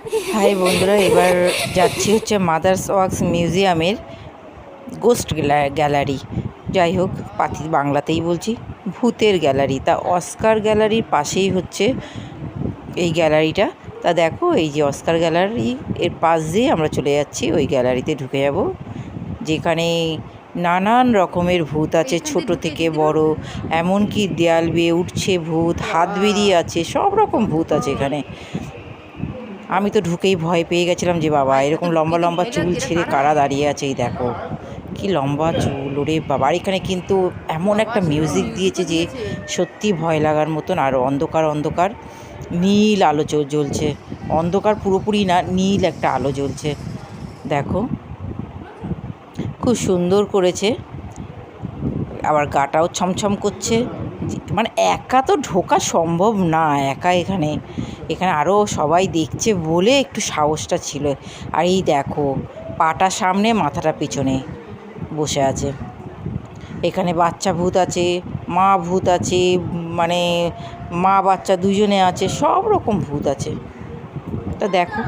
High বন্ধুরা, এবার যাচ্ছি হচ্ছে মাদার্স ওয়ার্কস মিউজিয়ামের গোস্ট গ্যালারি। যাই হোক, পাতি বাংলাতেই বলছি, ভূতের গ্যালারি। তা অস্কার গ্যালারির পাশেই হচ্ছে এই গ্যালারিটা। তা দেখো, এই যে অস্কার গ্যালারি, এর পাশ দিয়ে আমরা চলে যাচ্ছি ওই গ্যালারিতে, ঢুকে যাব, যেখানে নানান রকমের ভূত আছে, ছোট থেকে বড়, এমনকি দেয়াল বেয়ে উঠছে ভূত, হাত বেরিয়ে আছে, সব রকম ভূত আছে এখানে। আমি তো ঢুকেই ভয় পেয়ে গেছিলাম যে বাবা, এরকম লম্বা লম্বা চুল ছেড়ে কারা দাঁড়িয়ে আছে, এই দেখো কি লম্বা চুল, ওরে বাবা। আর এখানে কিন্তু এমন একটা মিউজিক দিয়েছে যে সত্যি ভয় লাগার মতন। আর অন্ধকার অন্ধকার, নীল আলো জ্বলছে, অন্ধকার পুরোপুরি না, নীল একটা আলো জ্বলছে, দেখো খুব সুন্দর করেছে। আবার গাটাও ছমছম করছে। মানে একা তো ঢোকা সম্ভব না, একা এখানে এখানে আরও সবাই দেখছে বলে একটু সাহসটা ছিল। আর এই দেখো, পাটা সামনে মাথাটা পিছনে বসে আছে। এখানে বাচ্চা ভূত আছে, মা ভূত আছে, মানে মা বাচ্চা দুজনে আছে, সব রকম ভূত আছে। তা দেখো,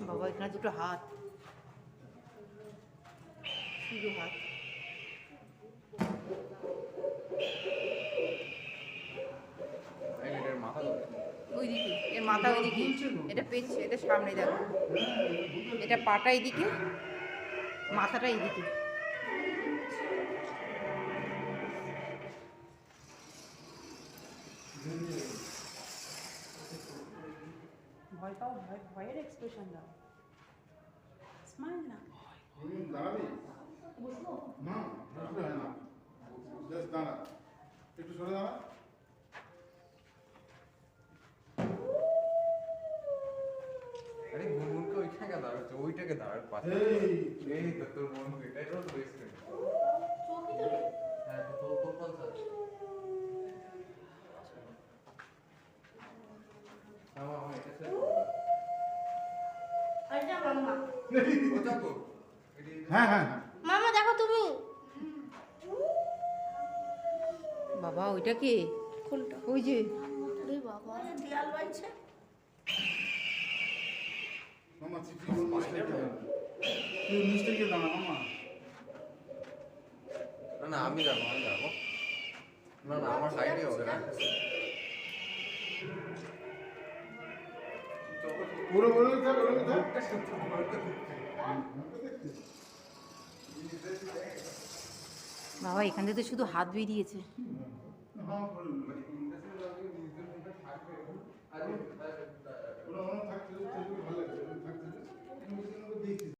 বাবা এখানে দুটো হাত, শুধু হাত। ওইদিকে এর মাথা, ওইদিকে এটা পেছ, এটা সামনে দেখো, এটা পাটা এইদিকে, মাথাটা এইদিকে। ভয় পাও, ভয়ের এক্সপ্রেশন দাও, স্মাইল না। না, জাস্ট দাঁড়া, একটু সরে দাঁড়া। আরে মুনমুনকে ওইখানে দাঁড়াচ্ছে, ওইটাকে দাঁড়ার পাশে। এই তো তোর মুনমুন, এটাই তো বেস্ট ফ্রেন্ড। হ্যাঁ, তো তোর কোন স্যার? আমার এটা স্যার। আচ্ছা মাম্মা, ও যাবো। হ্যাঁ হ্যাঁ মামা দেখো তুমি বাবা ওইটা কে? কোনটা? ওই যে ওরে বাবা, দেয়াল বাইছে। মামা চিঠি মিস্টেকে দাঁড়া মামা। না না, আমি যাবো। না না, আমার সাইডে হবে না। পুরো বলে থাক, বাবা, এখান থেকে তো শুধু হাত বেরিয়েছে। আরে